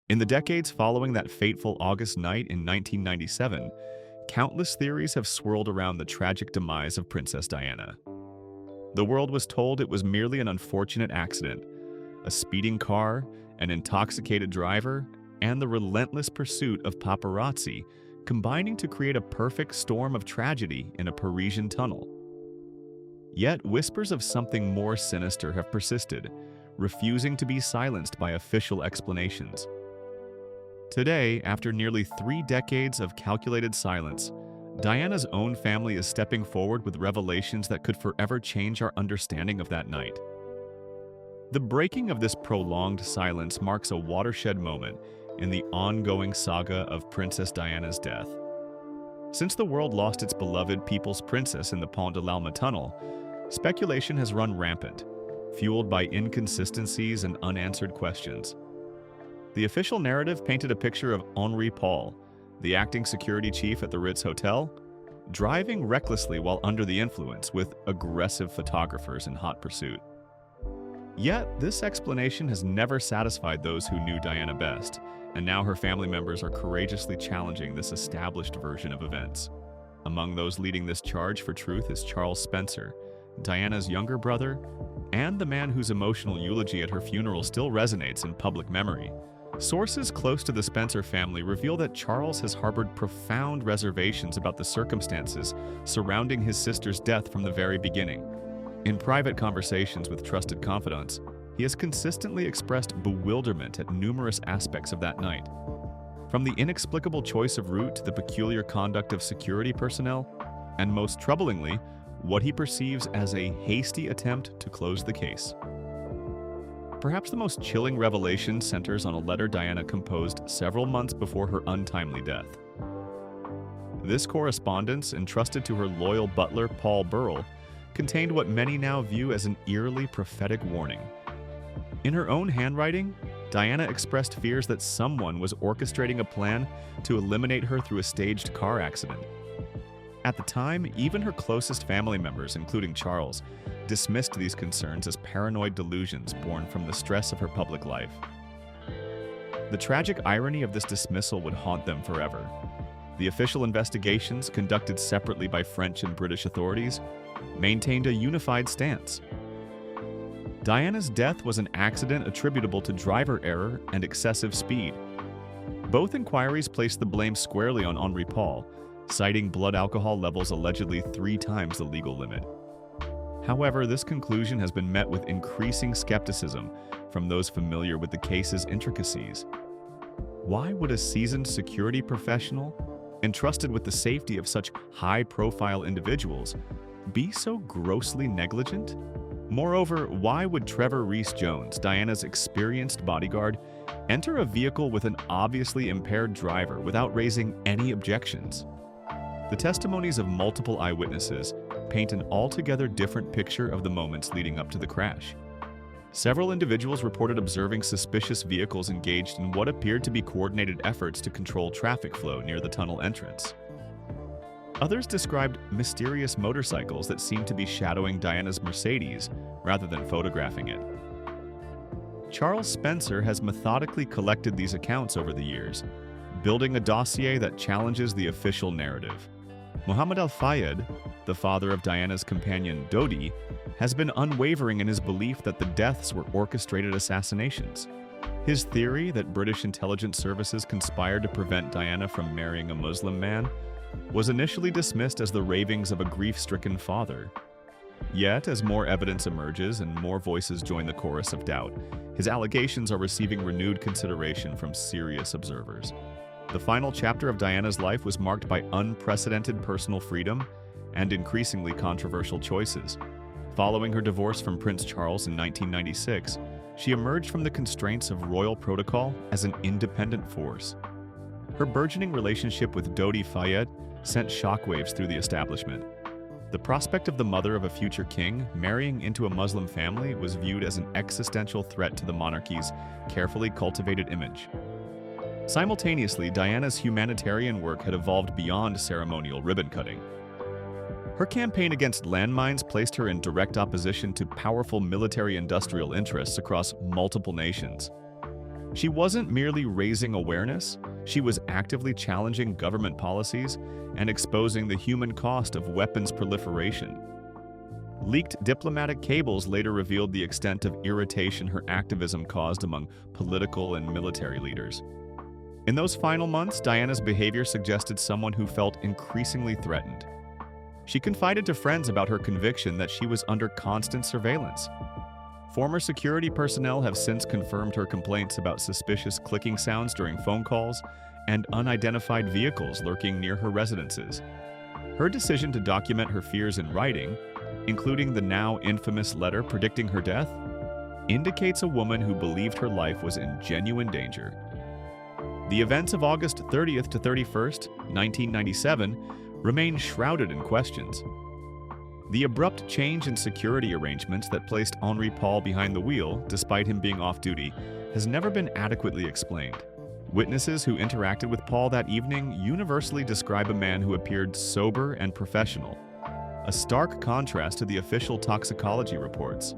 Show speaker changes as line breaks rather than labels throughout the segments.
In the decades following that fateful August night in 1997, countless theories have swirled around the tragic demise of Princess Diana. The world was told it was merely an unfortunate accident, a speeding car, an intoxicated driver, and the relentless pursuit of paparazzi combining to create a perfect storm of tragedy in a Parisian tunnel. Yet whispers of something more sinister have persisted, refusing to be silenced by official explanations. Today, after nearly 3 decades of calculated silence, Diana's own family is stepping forward with revelations that could forever change our understanding of that night. The breaking of this prolonged silence marks a watershed moment in the ongoing saga of Princess Diana's death. Since the world lost its beloved People's Princess in the Pont de l'Alma tunnel, speculation has run rampant, fueled by inconsistencies and unanswered questions. The official narrative painted a picture of Henri Paul, the acting security chief at the Ritz Hotel, driving recklessly while under the influence with aggressive photographers in hot pursuit. Yet, this explanation has never satisfied those who knew Diana best, and now her family members are courageously challenging this established version of events. Among those leading this charge for truth is Charles Spencer, Diana's younger brother, and the man whose emotional eulogy at her funeral still resonates in public memory. Sources close to the Spencer family reveal that Charles has harbored profound reservations about the circumstances surrounding his sister's death from the very beginning. In private conversations with trusted confidants, he has consistently expressed bewilderment at numerous aspects of that night. From the inexplicable choice of route to the peculiar conduct of security personnel, and most troublingly, what he perceives as a hasty attempt to close the case. Perhaps the most chilling revelation centers on a letter Diana composed several months before her untimely death. This correspondence, entrusted to her loyal butler Paul Burrell, contained what many now view as an eerily prophetic warning. In her own handwriting, Diana expressed fears that someone was orchestrating a plan to eliminate her through a staged car accident. At the time, even her closest family members, including Charles, dismissed these concerns as paranoid delusions born from the stress of her public life. The tragic irony of this dismissal would haunt them forever. The official investigations, conducted separately by French and British authorities, maintained a unified stance. Diana's death was an accident attributable to driver error and excessive speed. Both inquiries placed the blame squarely on Henri Paul, citing blood alcohol levels allegedly 3 times the legal limit. However, this conclusion has been met with increasing skepticism from those familiar with the case's intricacies. Why would a seasoned security professional, entrusted with the safety of such high-profile individuals, be so grossly negligent? Moreover, why would Trevor Rees-Jones, Diana's experienced bodyguard, enter a vehicle with an obviously impaired driver without raising any objections? The testimonies of multiple eyewitnesses paint an altogether different picture of the moments leading up to the crash. Several individuals reported observing suspicious vehicles engaged in what appeared to be coordinated efforts to control traffic flow near the tunnel entrance. Others described mysterious motorcycles that seemed to be shadowing Diana's Mercedes rather than photographing it. Charles Spencer has methodically collected these accounts over the years, building a dossier that challenges the official narrative. Mohammed Al-Fayed, the father of Diana's companion Dodi, has been unwavering in his belief that the deaths were orchestrated assassinations. His theory that British intelligence services conspired to prevent Diana from marrying a Muslim man was initially dismissed as the ravings of a grief-stricken father. Yet, as more evidence emerges and more voices join the chorus of doubt, his allegations are receiving renewed consideration from serious observers. The final chapter of Diana's life was marked by unprecedented personal freedom and increasingly controversial choices. Following her divorce from Prince Charles in 1996, she emerged from the constraints of royal protocol as an independent force. Her burgeoning relationship with Dodi Fayed sent shockwaves through the establishment. The prospect of the mother of a future king marrying into a Muslim family was viewed as an existential threat to the monarchy's carefully cultivated image. Simultaneously, Diana's humanitarian work had evolved beyond ceremonial ribbon-cutting. Her campaign against landmines placed her in direct opposition to powerful military-industrial interests across multiple nations. She wasn't merely raising awareness, she was actively challenging government policies and exposing the human cost of weapons proliferation. Leaked diplomatic cables later revealed the extent of irritation her activism caused among political and military leaders. In those final months, Diana's behavior suggested someone who felt increasingly threatened. She confided to friends about her conviction that she was under constant surveillance. Former security personnel have since confirmed her complaints about suspicious clicking sounds during phone calls and unidentified vehicles lurking near her residences. Her decision to document her fears in writing, including the now infamous letter predicting her death, indicates a woman who believed her life was in genuine danger. The events of August 30th to 31st, 1997, remain shrouded in questions. The abrupt change in security arrangements that placed Henri Paul behind the wheel, despite him being off-duty, has never been adequately explained. Witnesses who interacted with Paul that evening universally describe a man who appeared sober and professional, a stark contrast to the official toxicology reports.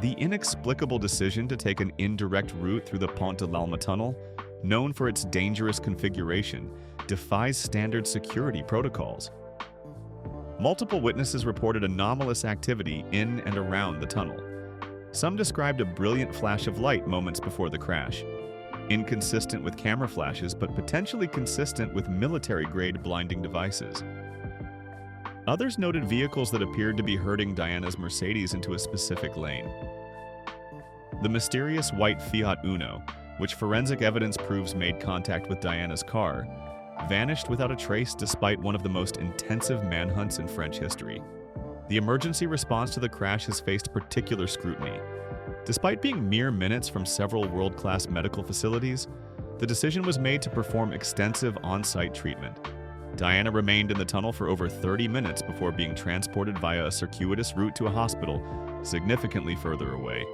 The inexplicable decision to take an indirect route through the Pont de l'Alma tunnel, known for its dangerous configuration, defies standard security protocols. Multiple witnesses reported anomalous activity in and around the tunnel. Some described a brilliant flash of light moments before the crash, inconsistent with camera flashes but potentially consistent with military-grade blinding devices. Others noted vehicles that appeared to be herding Diana's Mercedes into a specific lane. The mysterious white Fiat Uno, which forensic evidence proves made contact with Diana's car, vanished without a trace despite one of the most intensive manhunts in French history. The emergency response to the crash has faced particular scrutiny. Despite being mere minutes from several world-class medical facilities, the decision was made to perform extensive on-site treatment. Diana remained in the tunnel for over 30 minutes before being transported via a circuitous route to a hospital significantly further away.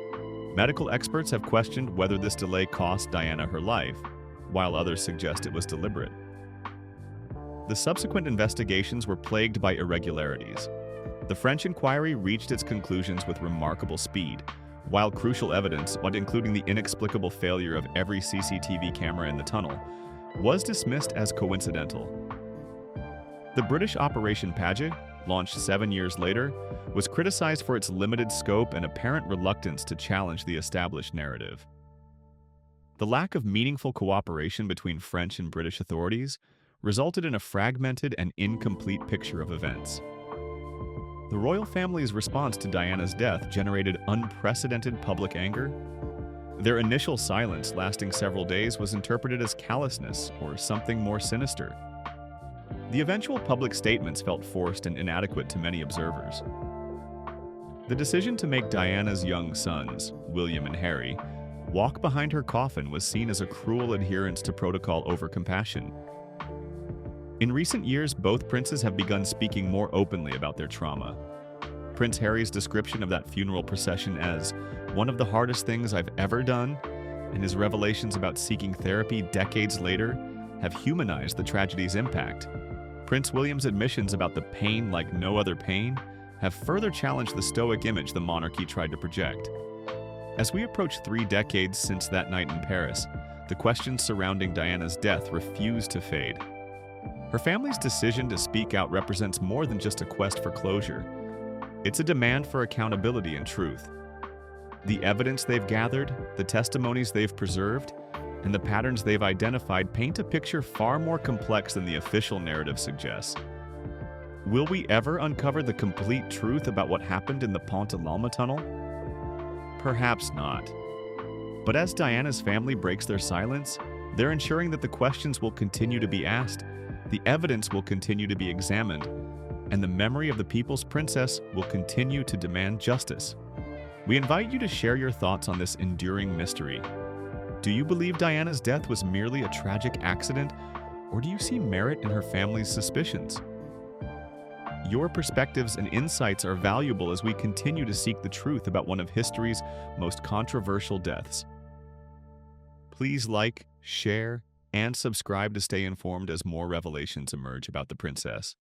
Medical experts have questioned whether this delay cost Diana her life, while others suggest it was deliberate. The subsequent investigations were plagued by irregularities. The French inquiry reached its conclusions with remarkable speed, while crucial evidence, including the inexplicable failure of every CCTV camera in the tunnel, was dismissed as coincidental. The British Operation Paget, launched 7 years later, was criticized for its limited scope and apparent reluctance to challenge the established narrative. The lack of meaningful cooperation between French and British authorities resulted in a fragmented and incomplete picture of events. The royal family's response to Diana's death generated unprecedented public anger. Their initial silence, lasting several days, was interpreted as callousness or something more sinister. The eventual public statements felt forced and inadequate to many observers. The decision to make Diana's young sons, William and Harry, walk behind her coffin was seen as a cruel adherence to protocol over compassion. In recent years, both princes have begun speaking more openly about their trauma. Prince Harry's description of that funeral procession as one of the hardest things I've ever done, and his revelations about seeking therapy decades later, have humanized the tragedy's impact. Prince William's admissions about the pain like no other pain have further challenged the stoic image the monarchy tried to project. As we approach 3 decades since that night in Paris, the questions surrounding Diana's death refuse to fade. Her family's decision to speak out represents more than just a quest for closure. It's a demand for accountability and truth. The evidence they've gathered, the testimonies they've preserved, and the patterns they've identified paint a picture far more complex than the official narrative suggests. Will we ever uncover the complete truth about what happened in the Pont de l'Alma tunnel? Perhaps not. But as Diana's family breaks their silence, they're ensuring that the questions will continue to be asked, the evidence will continue to be examined, and the memory of the people's princess will continue to demand justice. We invite you to share your thoughts on this enduring mystery. Do you believe Diana's death was merely a tragic accident, or do you see merit in her family's suspicions? Your perspectives and insights are valuable as we continue to seek the truth about one of history's most controversial deaths. Please like, share, and subscribe to stay informed as more revelations emerge about the princess.